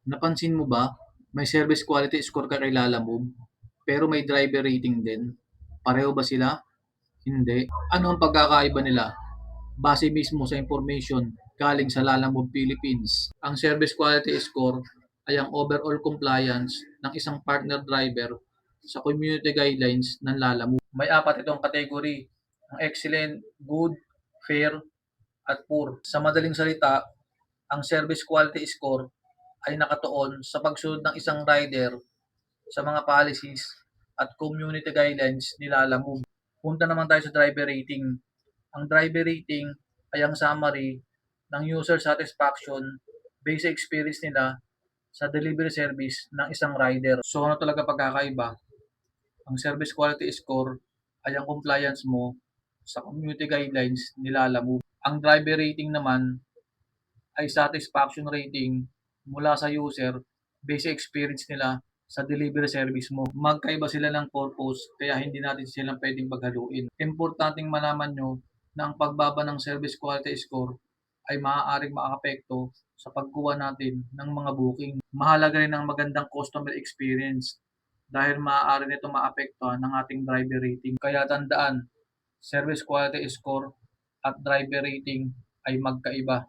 Napansin mo ba, may service quality score ka kay Lalamove, pero may driver rating din? Pareho ba sila? Hindi. Ano ang pagkakaiba nila? Base mismo sa information galing sa Lalamove Philippines. Ang service quality score ay ang overall compliance ng isang partner driver sa community guidelines ng Lalamove. May apat itong category: ang excellent, good, fair, at poor. Sa madaling salita, ang service quality score ay nakatuon sa pagsunod ng isang rider sa mga policies at community guidelines ni Lalamove. Punta naman tayo sa driver rating. Ang driver rating ay ang summary ng user satisfaction based sa experience nila sa delivery service ng isang rider. So ano talaga pagkakaiba? Ang service quality score ay ang compliance mo sa community guidelines ni Lalamove. Ang driver rating naman ay satisfaction rating mula sa user based sa experience nila sa delivery service mo. Magkaiba sila ng purpose kaya hindi natin silang pwedeng paghaluin. Importanteng malaman nyo na ang pagbaba ng service quality score ay maaaring makakapekto sa pagkuha natin ng mga booking. Mahalaga rin ang magandang customer experience dahil maaari nito maapektuhan ng ating driver rating. Kaya tandaan, service quality score at driver rating ay magkaiba.